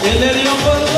Elleri yapalım.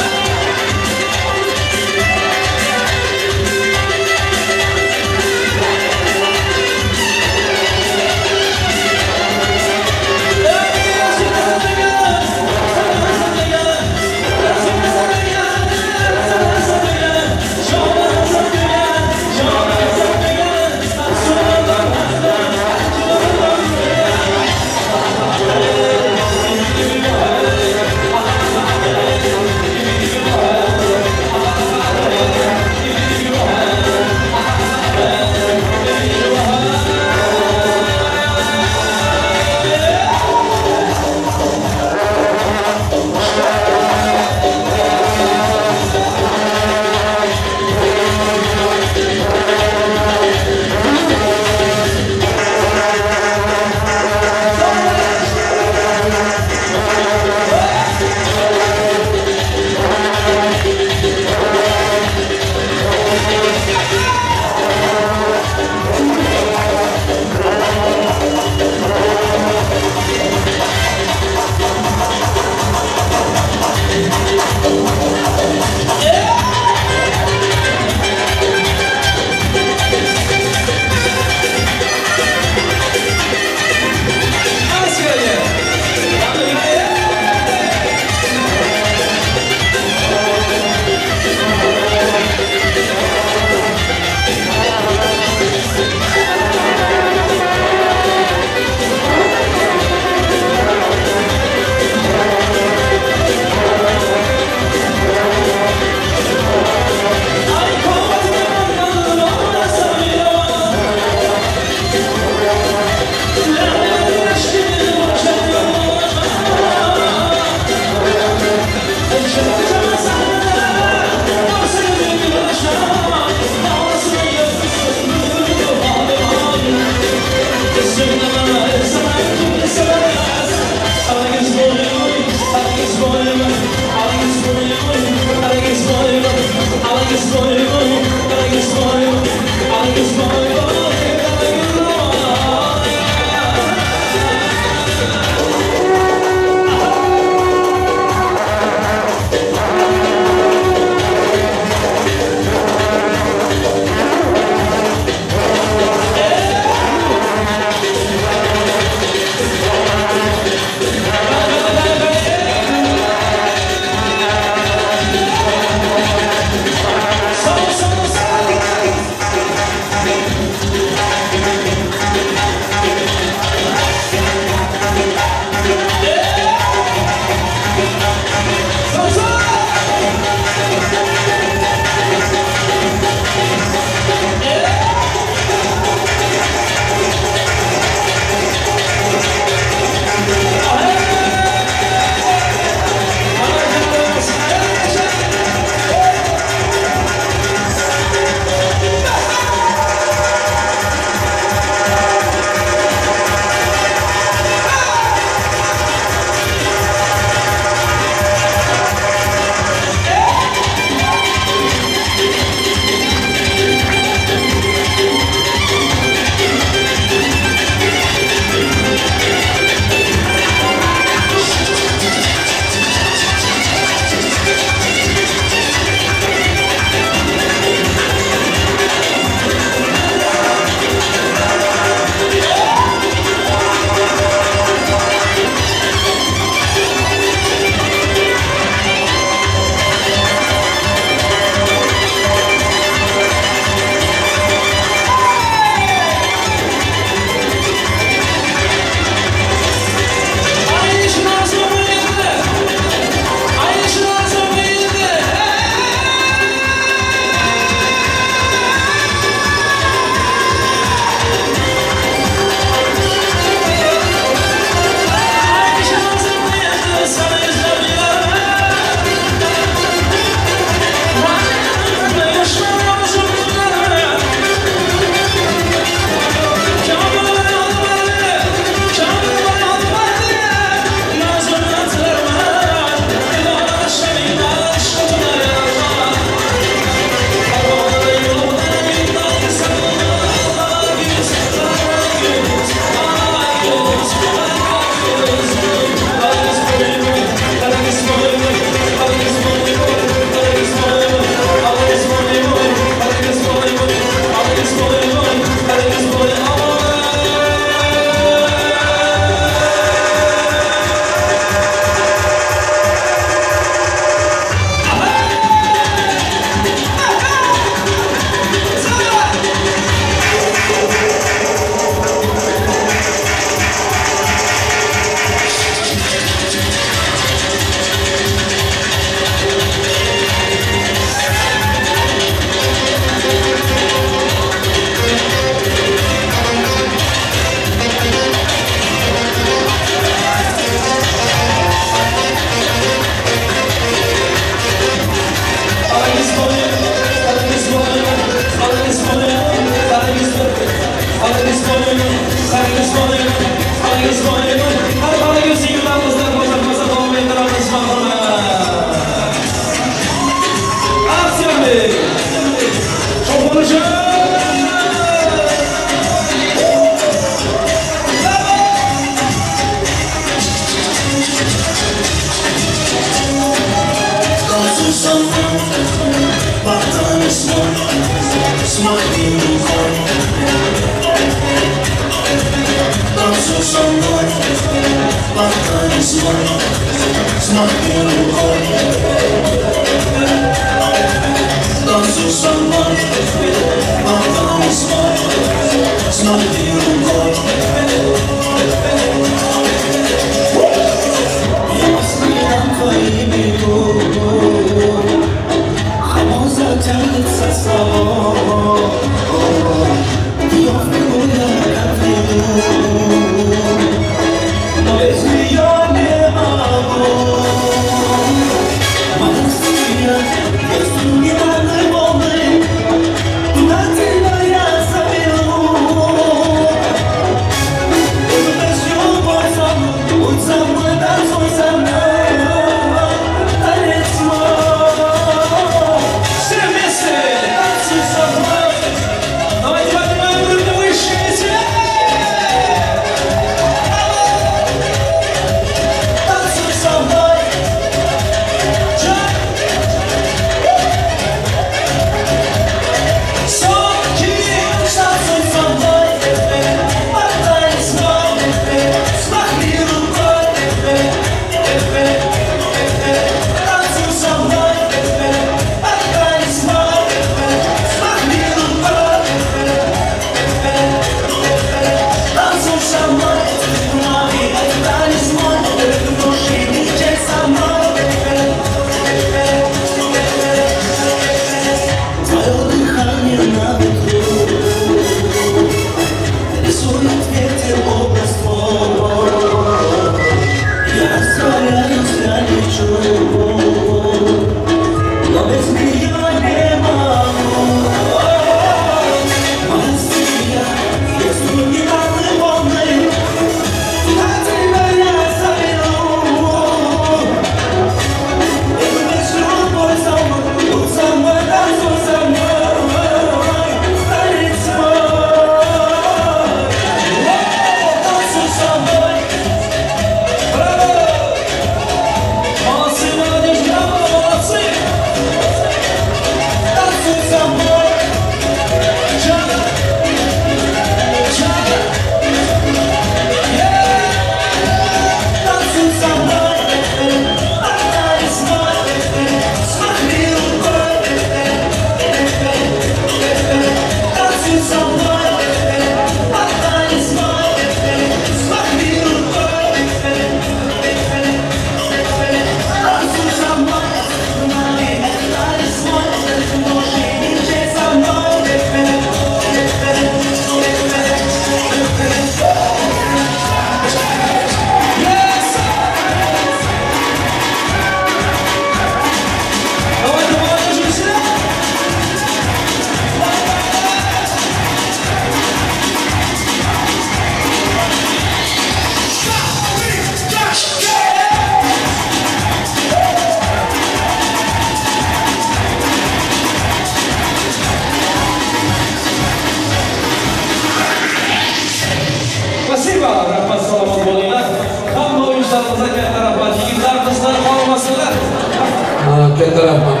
Katta rahmat.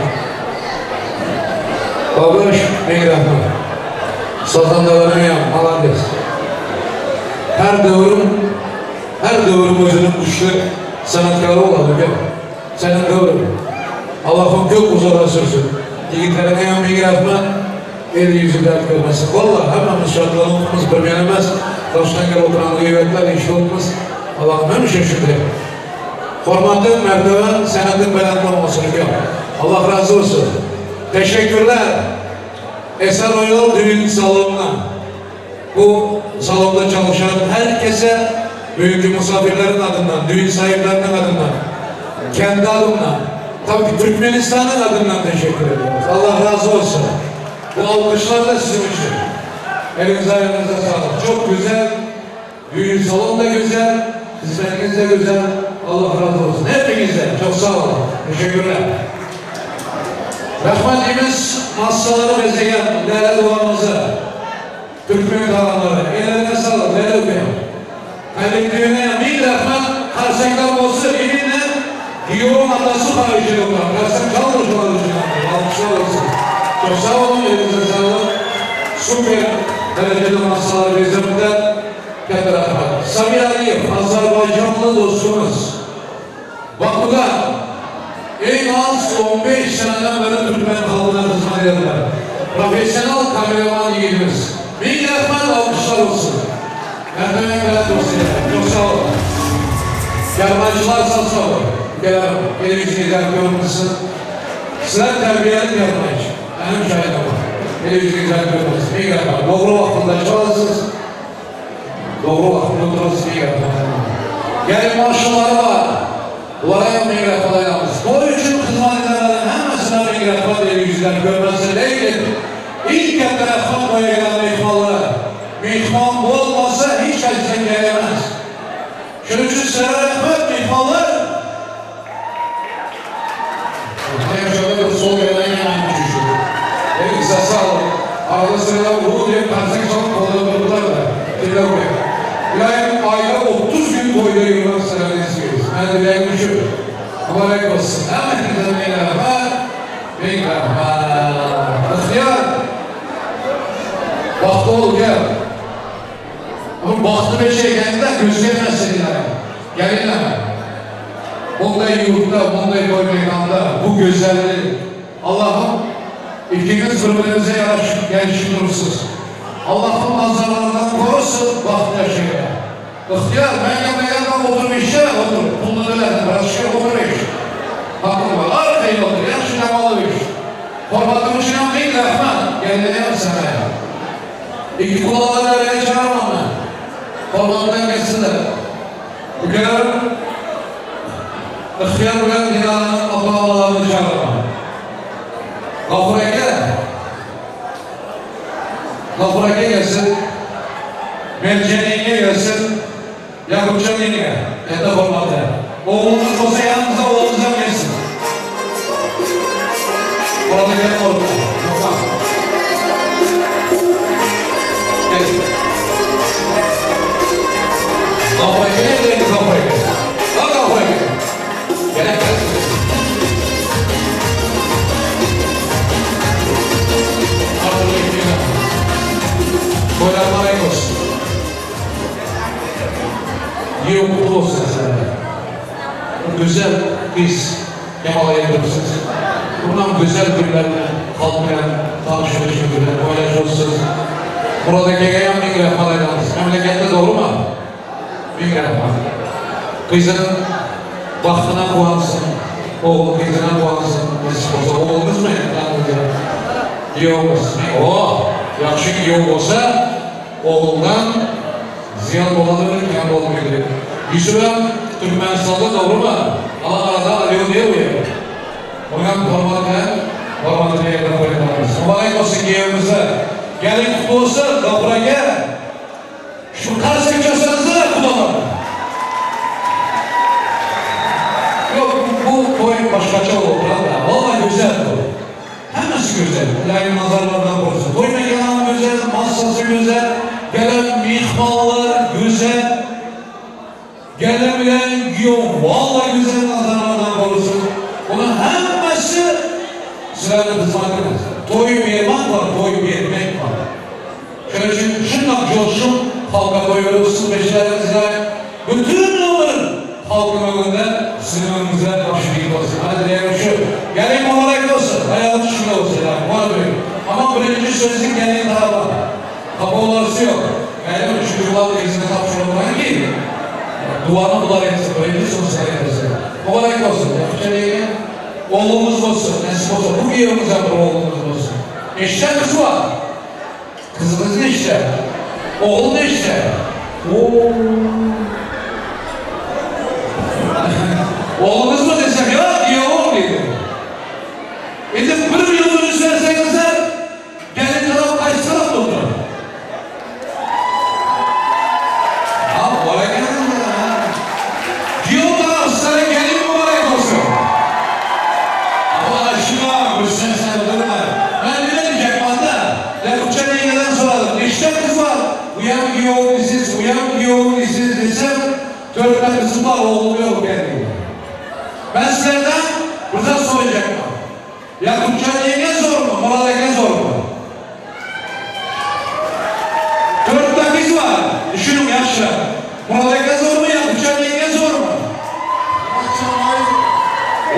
Babush, ming rahmat. Sozandalarim ham, молодец. Her devrim özünün güçlü sanatkarı oladu. Senin devrin. Allah'ım çok uzara sürsün. Yigitlerine hem ming rahmat. El yüzü dert görmesin. Vallahi hemmemiz şartlarımız bilmenemez. Toshkentga oturan g'iybatlar eshitimiz. Allah'ım hem şaşırdı. Hurmatli mertebe senetin belandan olsun. Allah razı olsun. Teşekkürler. Eser Oyal düğün salonuna. Bu salonda çalışan herkese, büyük misafirlerin adından, düğün sahiplerinin adından, kendi adımdan, tabii Türkmenistan'ın adından teşekkür ediyoruz. Allah razı olsun. Bu alkışlar da sizin için. Elinize ayağınıza sağlık. Çok güzel. Düğün salonu da güzel. Hizmetiniz de güzel. Allah razı olsun. Hepinize çok sağ olun. Teşekkürler. Rahmetimiz masaları bezeyen değerli duamızı, Türkmen dağları, ellerine sağlık, değerli okuyalım. Kaybettiğine bir rahmet, karşıdan olsun, eminle yoğun atası paylaşıyor. Karşıdan kalmış paylaşıyor. Alkışlar olsun. Çok sağ olun, elinize sağlık. Süper dereceli masaları bezemde Kadir Ahmet. Samir Aliyev, Azerbaycanlı dostumuz. Bakıda en az 15 seneden beri Türkmen halkına hizmet ederler. Profesyonel kameraman yiğidimiz. Bin Rahman alkışlar olsun. Mertemen gelen dosyaya. Çok sağ olun. Yarmancılar sağ olun. Gelen televizyonlar görmüşsün. Sıra terbiyelik yarmancı. Benim şahidim var. Televizyonlar görmüşsün. Bin Rahman. Doğru vaktinde çalışırsınız. Doğru vaktinde oturursunuz. Bin Rahman. Gelin marşaları var. Duvaraya Bin Rahman'a yalnız. Bu için hizmet edenlerin hemesine Bin Rahman televizyonlar görmezse değil. İlk taraftan buraya gelen mihmallar. Mihman bu olmasa hiç kimse gelemez. Şunun için Serhat Ahmet mihmallar. Şöyle bir sol gelen yanan düşüşü. Elinize sağlık. Arada sırada ruhu diye kanser çalıp kollarlar da. Tilla buraya. İlahi ayda 30 gün boyunca yıllar sıradan istiyoruz. Ben de beğenmişim. Mübarek olsun. Hemen Bin Rahman. Bin Rahman. İhtiyar. Baktı ol gel. Ama baktı bir şey geldi de göstermezsin ilerine. Gelin hemen. Bunday yurtta, bunday koy meydanda, bu güzelliği. Allah'ım ikiniz birbirinize yarıştırırsınız. Allah'ım nazarlarından korusun baktı yaşaya. İhtiyar, ben yanına otur işe otur. Bunu öyle, başka otur iş. Hakkım var, arkayı otur, yaşına malı iş. Formatımı şuna Bin Rahman, geldiğine sana ya. İki kulağına araya çağırmam ben. Formatından geçsinler. Ülkelerim, İhtiyar uyan dinanın ablalarını çağırmam. Gafurake gelsin, Merceni'ye gelsin, Yakupçan'ya, kendi formatı. Oğlunuz olsa yanınıza oğlunuza gelsin. Orada gelin orada. Tamam. Gelin. Gafurake ne dedi Gafurake? Ha Gafurake. Gelen gelsin. Boylanma olsun. Yiyor mutlu olsun sana. Güzel kız yamalayabilirsiniz. Bundan güzel günlerle kalkmayan, tanışmış günler, paylaşıyorsunuz. Buradaki gelen Bin Rahman'a yalnız. Memlekette doğru mu? Bin Rahman. Kızının baktına kuansın, oğlu kızına kuansın. Oğlunuz mu? İyi olmasın. Yaxşı ki yok olsa, oğlundan ziyan olanır, ziyan olmayabilir. Yusuf'un Türkmenistan'da doğru mu? Allah arada alıyor diye uyuyor. Onun formatı yerine koymalıyız. Mübarek olsun giyimize. Gelin kutlu olsun, kapıra gel. Şu karşı köşenize de kullanın. Yok, bu boyun başkaça olur. Vallahi güzel bu. Hemesi güzel. İlahi nazarlardan korusun. Boy mekanı güzel, masası güzel. Gelen mihmallar güzel. Gelen bilen yok. Vallahi güzel nazarlardan korusun. Bunun hemesi sırayla hizmetiniz. Toyu bir yemek var, toyu bir yemek var. Şöyle şundan coşun, halka koyuyorsunuz beşlerinizle. Bütün onların halkın önünde sizin önünüze başlayıp olsun. Hadi diyelim şu. Gelin mübarek olsun. Hayatı şurada olsun. Ama birinci sözün gelin daha var. Kapı olarısı yok. Yani çocuklarla izine kapşırılmayan ki duvarına bular etsin. Birinci sözü sayılırsa. Mübarek olsun. Yapacağını oğlumuz olsun. Nesip olsun. Bu giyimiz yapar oğlumuz olsun. Eşlerimiz var. Kızımız ne işte? Oğul ne işte? Oğlunuz mu desem ya? İyi oğul dedi. Bir yılın üstlerseniz gelin taraf kaç taraf olur? kızım var, oğlum yok benim. Ben sizlerden burada soracağım. Yakupcan yenge zor mu? Murat Ege zor mu? 4 kız var. Düşünün yaşlar. Murat Ege zor mu? Yakupcan yenge zor mu?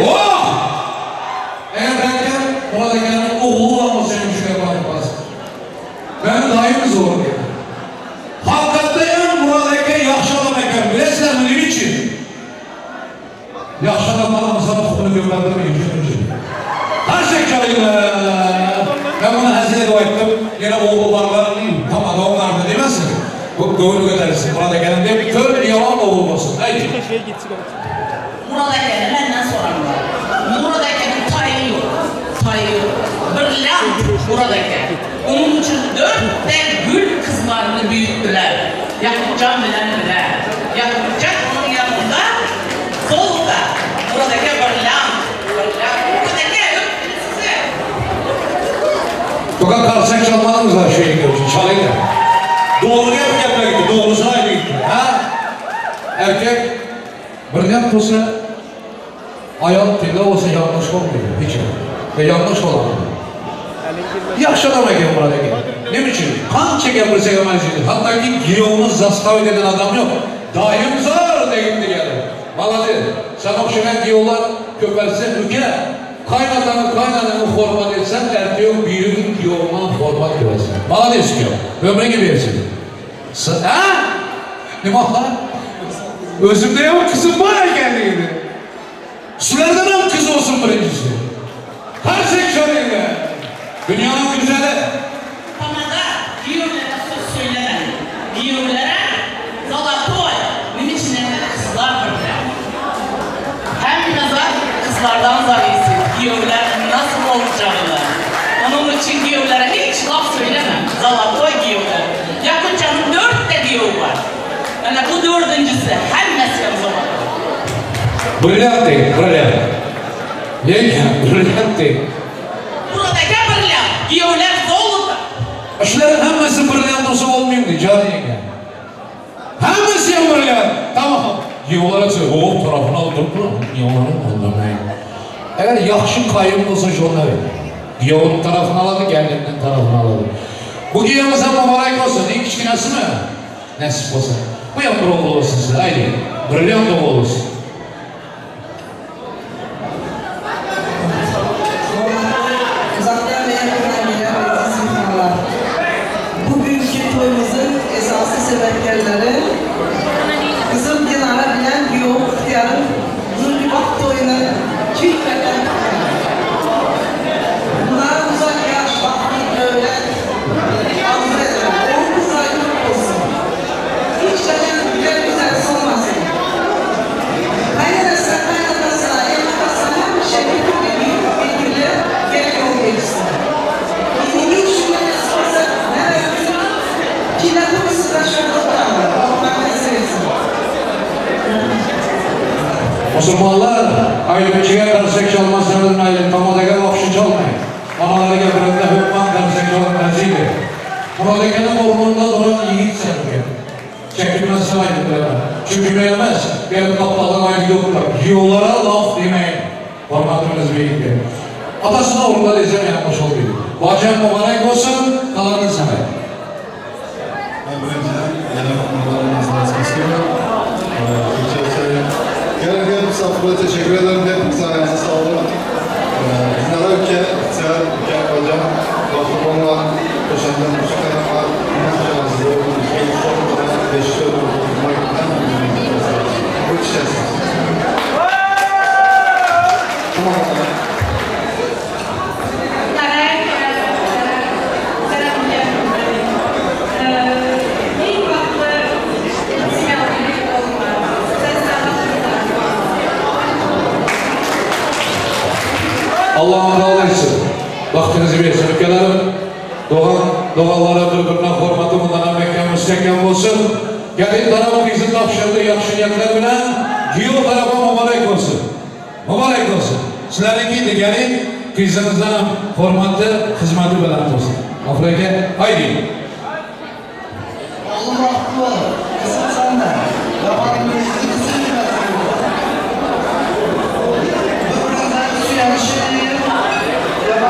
Oh! Eğer belki Murat Ege'nin oğlu olmasa şöyle bakmaz. Ben daim zor diyor. Hakikaten Murat Ege yaxşı adam ekan. Bilesizler mi? Ne için? Yaxşı adamlarımızdan kokunu gönderdirmeyin. Her şey çalıyla. Ben buna hazine dua ettim. Yine oğlu varlar. Tam adam vardı demezsin. Bu doğru götürürsün. Murat Ege'nin de kör yalan oğlu olsun. Haydi. Murat Ege'nin benden soranlar. Murat Ege'nin tayı yok. Tayı yok. Brilliant Murat Ege. Onun için 4 gül kızlarını büyüttüler. Yakupcan bilen bile. Yakupcan onun yanında solda. Murat Ege brilliant. Murat Ege yok size. Fakat karşıya çalmadınız da şeyi görürsün. Çalıyla. Doğru yapmak gitti. Doğrusuna ayrı gitti. Ha? Erkek brilliant olsa ayol tilla olsa yanlış olmuyor. Hiç yok. Ve yanlış olamıyor. Yaxşı adam ekan Murat Ege. Ne için? Qancha gapirsa ham arziydi. Hattoki giyovni zastav eden adam yok. Daim zor degim degani. Malades. Sen o'xshagan giyovlar ko'paysa, uka, qaynonani hurmat etsan, ertaga buyruq giyovdan hurmat ko'rasan. Malades giyov. Ömrüngga bersin. Ha? Nima qiladi? O'zimda ham qizim bor ekanligini. Sizlardan ham qiz olsun birinchisi. Her şey şöyle. Dünyanın güzeli. Bana da giyovlara söz söylemeyin. Giyovlara zalatoy. Benim için kızlar böyle. Hem nazar kızlardan zavisi. Giyovlar nasıl olacağını. Onun için giyovlara hiç laf söylemem. Zalatoy giyovlar. Yakupcan'ın 4 giyov var. Yani bu 4'üncüsü. Hemmesi zaman. Brilliant değil, brilliant. Yenge, brilliant değil. Burada brilliant. Giyovlar zolda. Aşıların hemmesi brilliant olsa olmayayım diye canı yenge. Hemmesi ya brilliant. Tamam. Giyovlara söyle. O tarafına oturup giyovların anlamayın. Eğer yaxşı kayım olsa şunlar verin. Giyovun tarafını aladı, geldiğinden tarafını aladı. Bu giyovumuza mübarek olsun. İlk kiçkinesi mi? Nasip olsun. Bu yapır oğlu olsun size. Haydi. Brilliant oğlu olsun. Sebeplerleri kızım kenara bilen bir yol ihtiyarın zulübat toyuna çiğneden bunlara uzak yaş bakmayı öğren arzu eder. O kız ayrılık olsun. Hiç güzel güzel olmasın. Kaynanasına kaynanasına yanakasına şefkatli büyük bilgiler gerek olmayacak. Yeni hiç şüpheli sorsa neresi? Çiğneden ısıraşırdı. Müslümanlar ayrımcıya karışık çalmazsanız ayrı tamadaka bakışı çalmayın. Anaları getirenler hükman karışık çalmazıydı. Muradaka'nın ormanında duran yiğit sanıyor. Çekilmez saydıkları. Çünkü beğenmez. Benim kaptadan ayrı yoklar. Yollara laf demeyin. Formatımız büyüktür. Atasına orada desem yapmış oluyor. Bacım mübarek olsun, kalanın sana. Ben önceden genel kurumlarımızla istiyorum. Genel misafirlere teşekkür ederim. Hepinize ayağınıza sağlık. Dinara ülke, seher ülke hocam, Bakırban'la, Köşenden Müslüman'a, İnançlarınızı, Ülke'yi beşikte oturmak bu içerisinde. Tamam. Allah'ın razı etsin. Vaktinizi versin. Ülkelerim doğallara birbirine hürmeti bundan mekan müstehkem olsun. Gelin tarafı bizim tavşırdığı yaxşı niyetler bilen Giyo tarafa mübarek olsun. Mübarek olsun. Sizlerinki de gelin kızınızdan hürmeti, hizmeti bilen olsun. Afrika, haydi. Oğlum haklı. Kızım sen de. Yabanın kızı kızı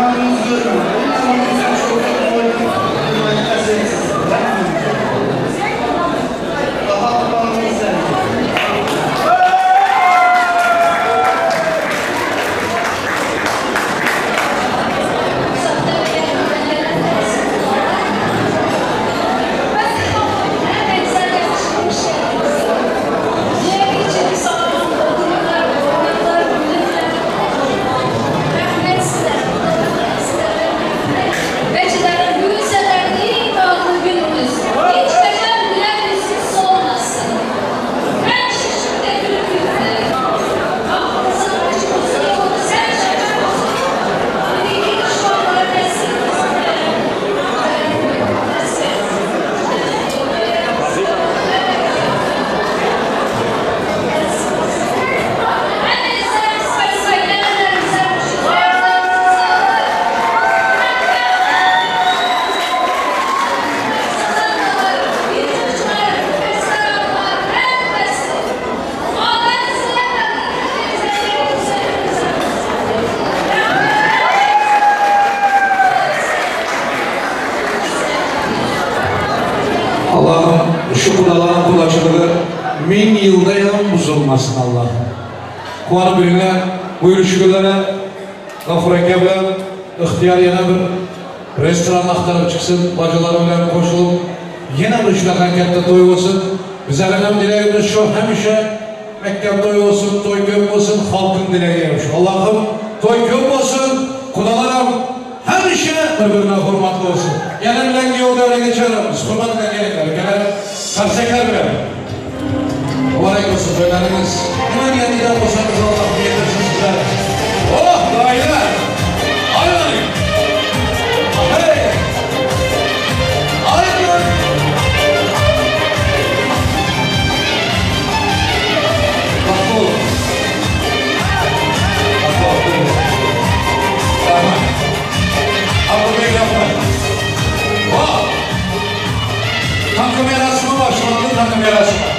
devamınızı görmüyor. Ama bizim çok oyun meselesi. Daha kullanmayı sevdim. Allah'ım şu kudaların kulaçılığı 1000 yılda yan bozulmasın Allah. Kuanı birine, buyur şükürlere, Gafur Ekeb'le ihtiyar yana bir restoran aktarıp çıksın, bacılarıyla koşulup yine bir şuna kankette toy olsun. Bizlerin hem dileğimiz şu, hemşe Mekkep toy olsun, toy köp olsun, halkın dileğiymiş. Allah'ım toy köp olsun, kudalarım hemşe birbirine hürmetli olsun. Gelen bilen yolda öyle geçerim, hürmetle gelinler, gelen karşıklar bile. Mübarek olsun söyleriniz. Hemen yanıyla olsanız Allah'ım yetersiz size. Oh dailer! Aynen! Hey! Aynen! Bakma oğlum. Bakma oğlum. Tamam. Abla Bey yapma. Oh! Takım yarasımı başladı, takım yarasımı.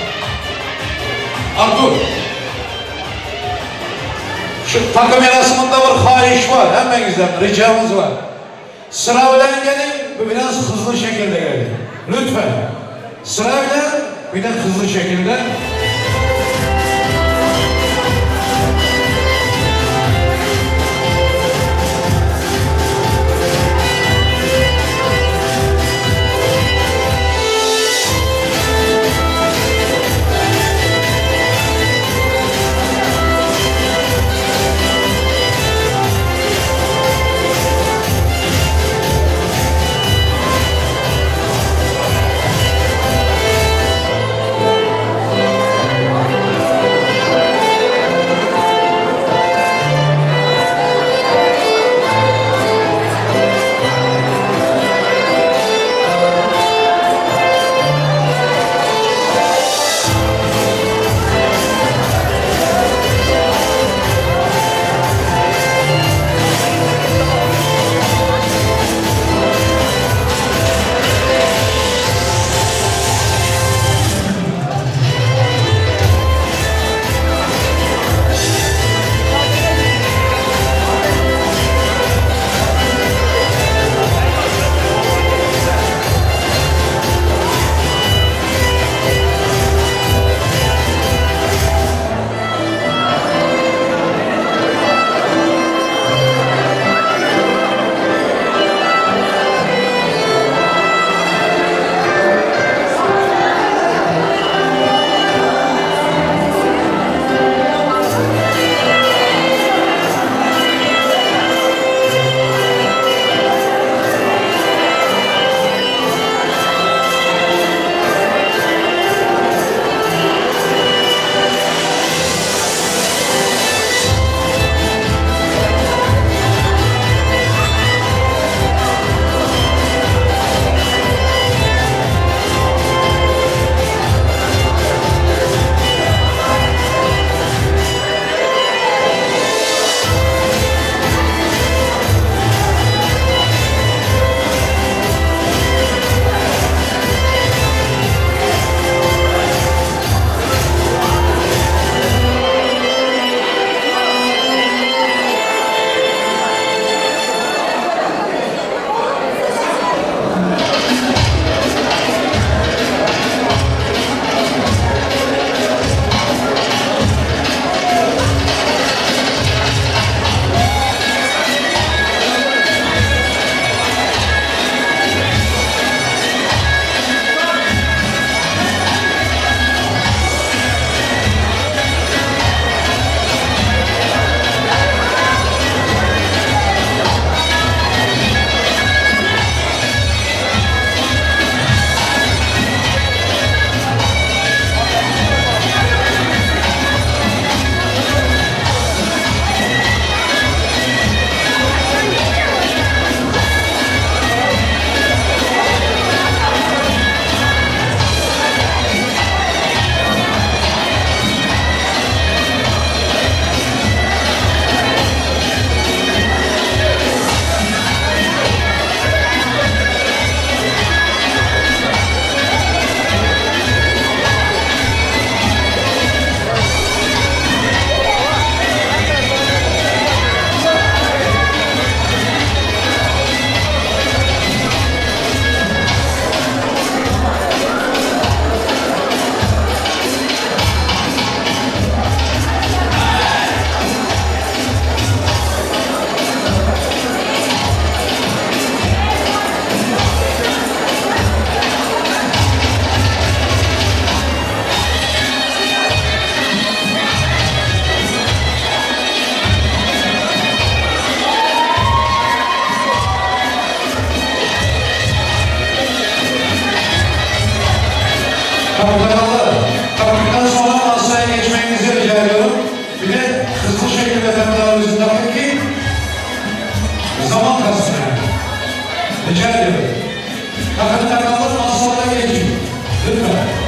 Artur, şu takım yarasımında bir hayiş var, hemenizden ricamız var. Sıra bilen gelin, biraz hızlı şekilde gelin. Lütfen, sıra bilen bir de hızlı şekilde. Kapıdan kapıdan sonra masaya geçmenizi rica ediyorum. Bir de hızlı şekilde takılarınızı takın ki zaman kalsın yani. Rica ediyorum. Takın takalım masada geçin. Lütfen.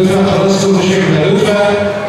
Lütfen arası bu şekilde, lütfen.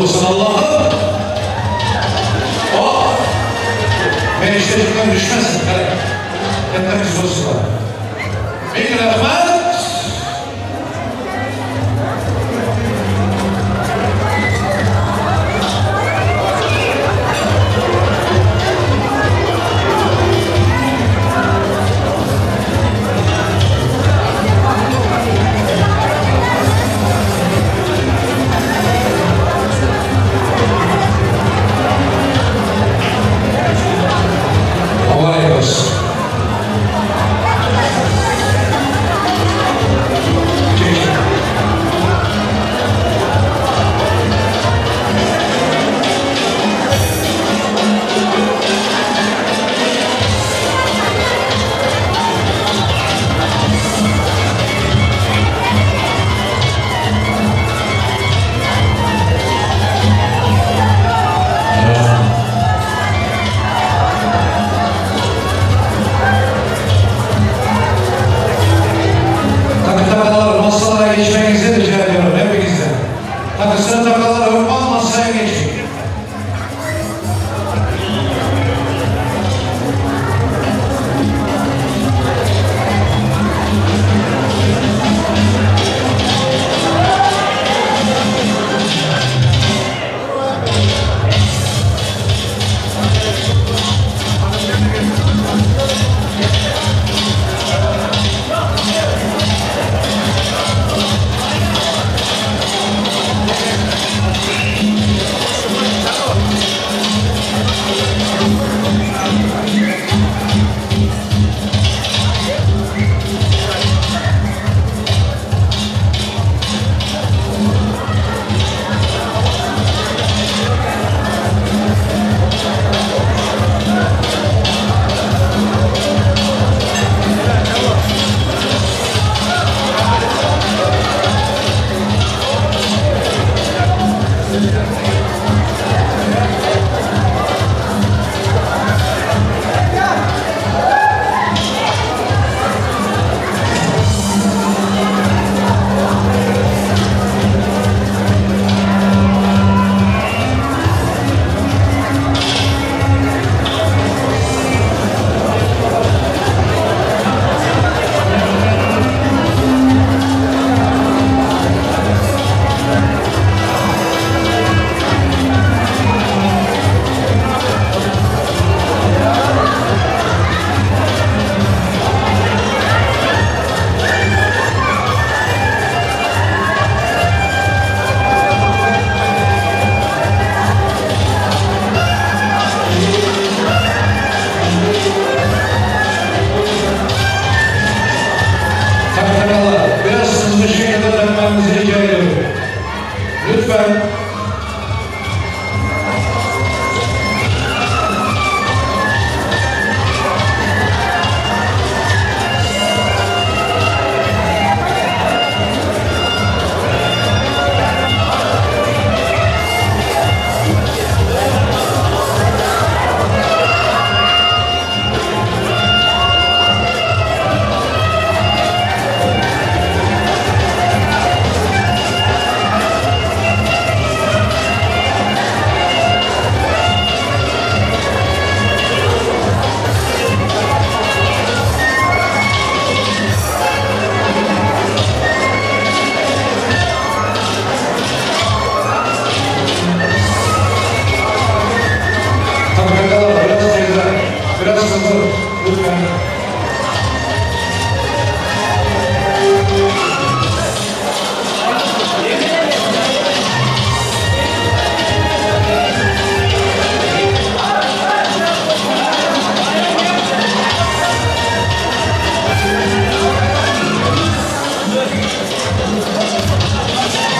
Olsun Allah'ım. Oh! Ben işlediğimden düşmezsin. Yeter ki olsun bana. Bir rahmet.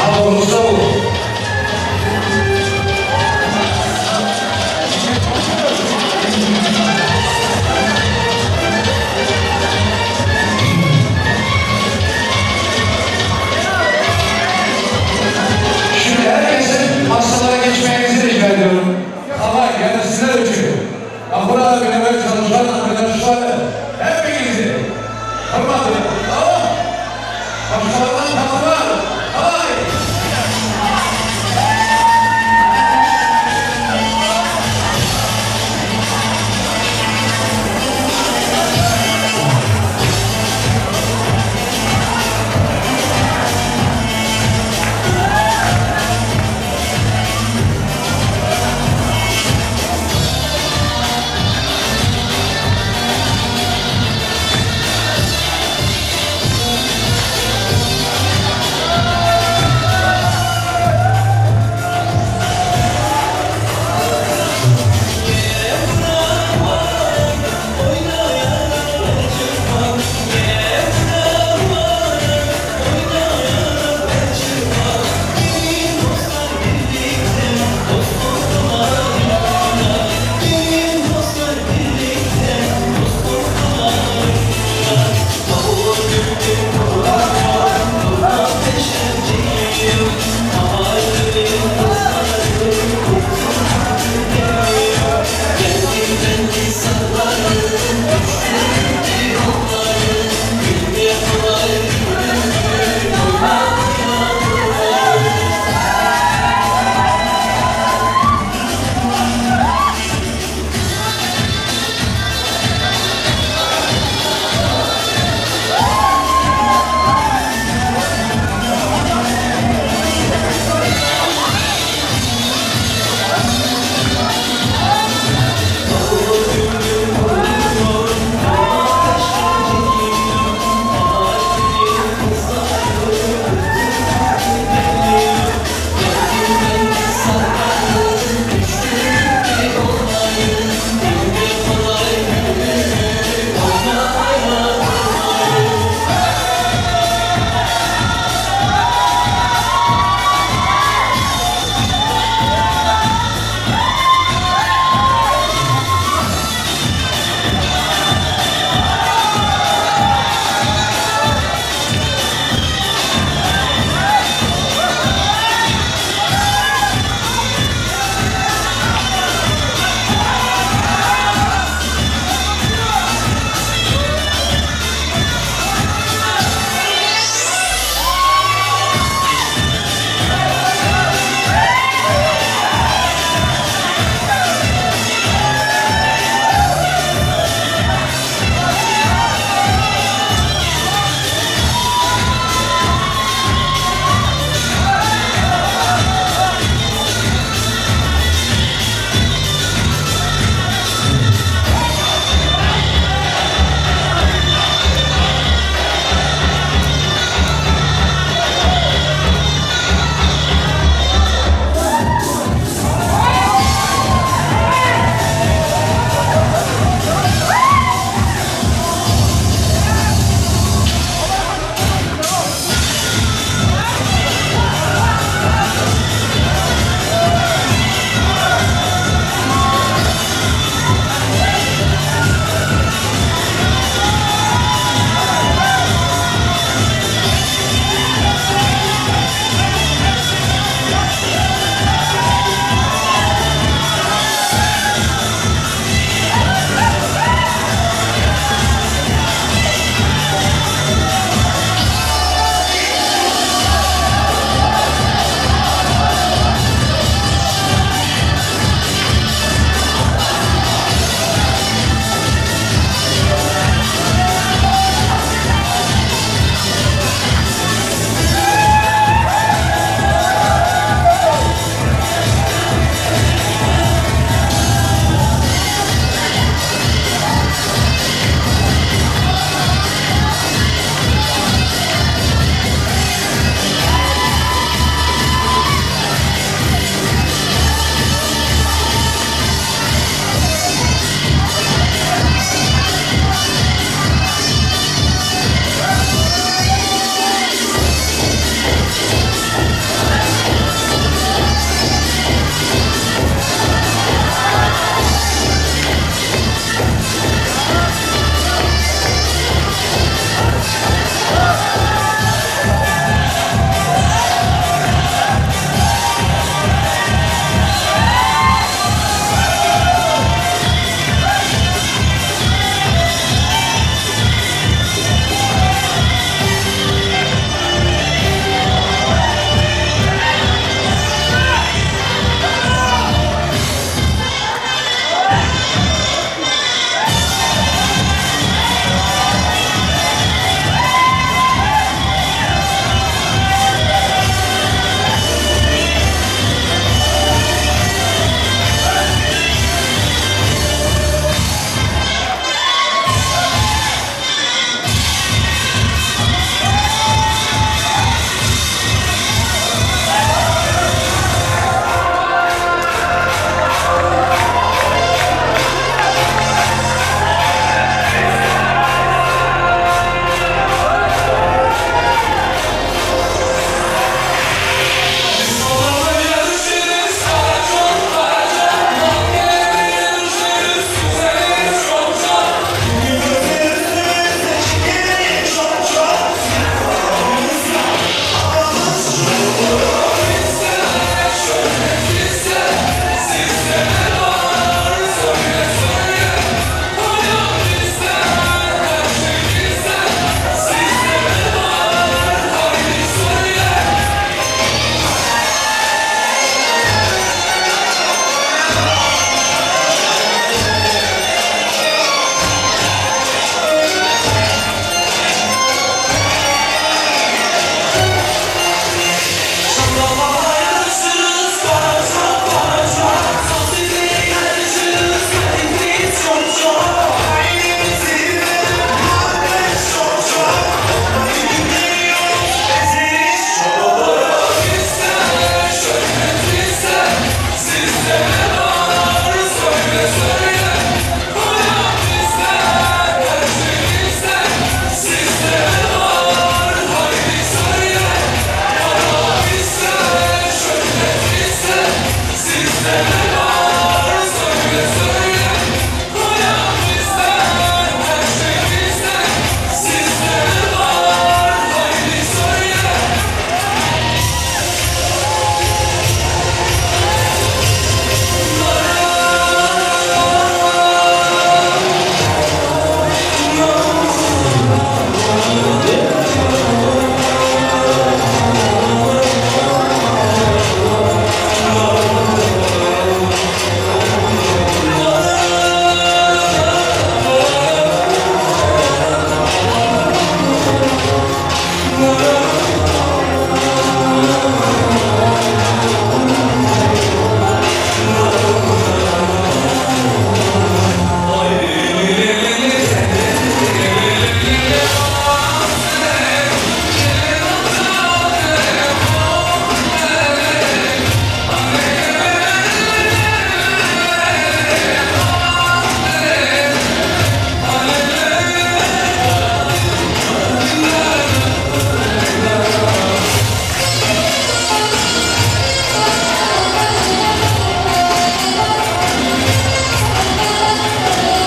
Ama olursa bu.